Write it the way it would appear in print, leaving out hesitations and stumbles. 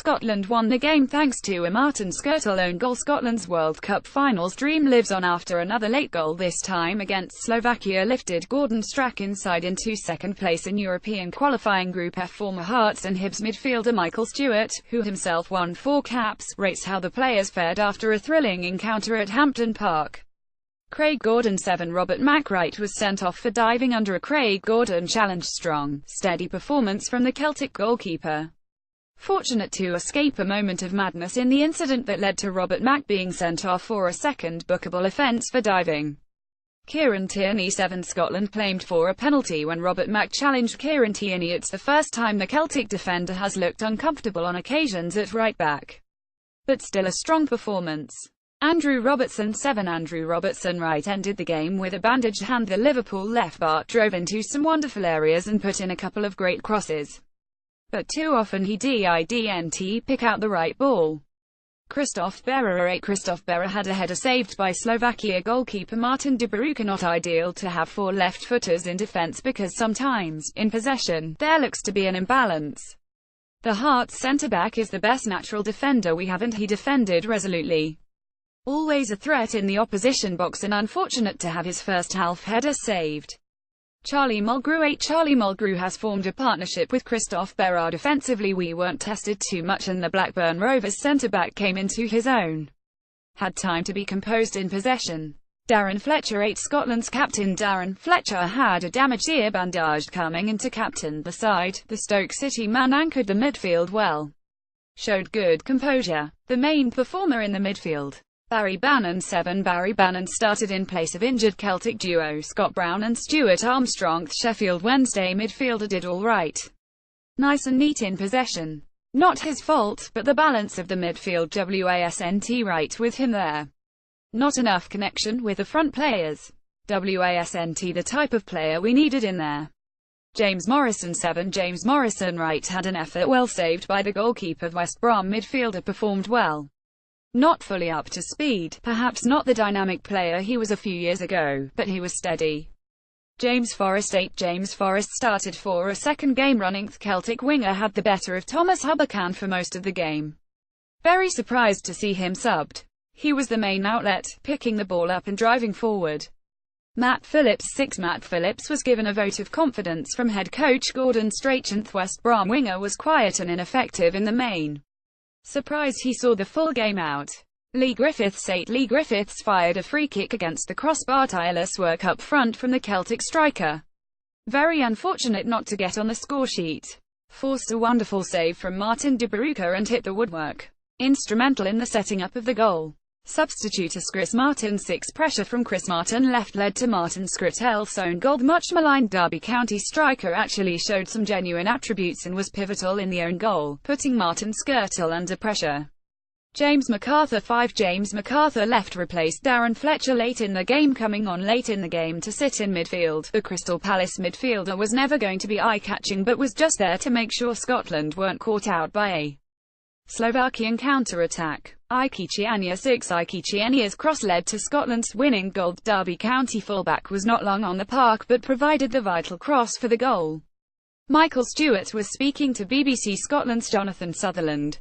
Scotland won the game thanks to a Martin Skrtel own goal. Scotland's World Cup finals dream lives on after another late goal, this time against Slovakia, lifted Gordon Strachans' side into second place in European qualifying Group F. Former Hearts and Hibs midfielder Michael Stewart, who himself won 4 caps, rates how the players fared after a thrilling encounter at Hampden Park. Craig Gordon 7 Robert McWright was sent off for diving under a Craig Gordon challenge. Strong, steady performance from the Celtic goalkeeper. Fortunate to escape a moment of madness in the incident that led to Robert Mack being sent off for a second bookable offence for diving. Kieran Tierney 7 Scotland claimed for a penalty when Robert Mack challenged Kieran Tierney. It's the first time the Celtic defender has looked uncomfortable on occasions at right back. But still a strong performance. Andrew Robertson 7 Andrew Robertson right ended the game with a bandaged hand. The Liverpool left back drove into some wonderful areas and put in a couple of great crosses. But too often he didn't pick out the right ball. Christophe Berra 8 Christophe Berra had a header saved by Slovakia goalkeeper Martin Skrtel. Not ideal to have 4 left-footers in defence because sometimes, in possession, there looks to be an imbalance. The Hearts centre-back is the best natural defender we have and he defended resolutely. Always a threat in the opposition box and unfortunate to have his first half header saved. Charlie Mulgrew 8 Charlie Mulgrew has formed a partnership with Christophe Berra. Defensively we weren't tested too much and the Blackburn Rovers centre-back came into his own. Had time to be composed in possession. Darren Fletcher 8 Scotland's captain Darren Fletcher had a damaged ear bandaged coming in to captain the side. The Stoke City man anchored the midfield well. Showed good composure. The main performer in the midfield. Barry Bannan 7 Barry Bannan started in place of injured Celtic duo Scott Brown and Stuart Armstrong. Sheffield Wednesday midfielder did all right. Nice and neat in possession. Not his fault, but the balance of the midfield wasn't right with him there. Not enough connection with the front players. Wasn't the type of player we needed in there. James Morrison 7 James Morrison right had an effort well saved by the goalkeeper. West Brom midfielder performed well. Not fully up to speed, perhaps not the dynamic player he was a few years ago, but he was steady. James Forrest 8 James Forrest started for a second game running. The Celtic winger had the better of Thomas Hubacan for most of the game. Very surprised to see him subbed. He was the main outlet, picking the ball up and driving forward. Matt Phillips 6 Matt Phillips was given a vote of confidence from head coach Gordon Strachans. West Brom winger was quiet and ineffective in the main. Surprised he saw the full game out. Lee Griffiths 8 Lee Griffiths fired a free kick against the crossbar. Tireless work up front from the Celtic striker. Very unfortunate not to get on the scoresheet. Forced a wonderful save from Martin Skrtel and hit the woodwork. Instrumental in the setting up of the goal. Substitute as Chris Martin 6 Pressure from Chris Martin left led to Martin Skrtel's own goal. The much maligned Derby County striker actually showed some genuine attributes and was pivotal in the own goal, putting Martin Skrtel under pressure. James MacArthur 5 James MacArthur left replaced Darren Fletcher late in the game. Coming on late in the game to sit in midfield, the Crystal Palace midfielder was never going to be eye-catching but was just there to make sure Scotland weren't caught out by a Slovakian counter-attack. Ike Chianya 6 Ike Chianya's cross led to Scotland's winning goal. Derby County fullback was not long on the park but provided the vital cross for the goal. Michael Stewart was speaking to BBC Scotland's Jonathan Sutherland.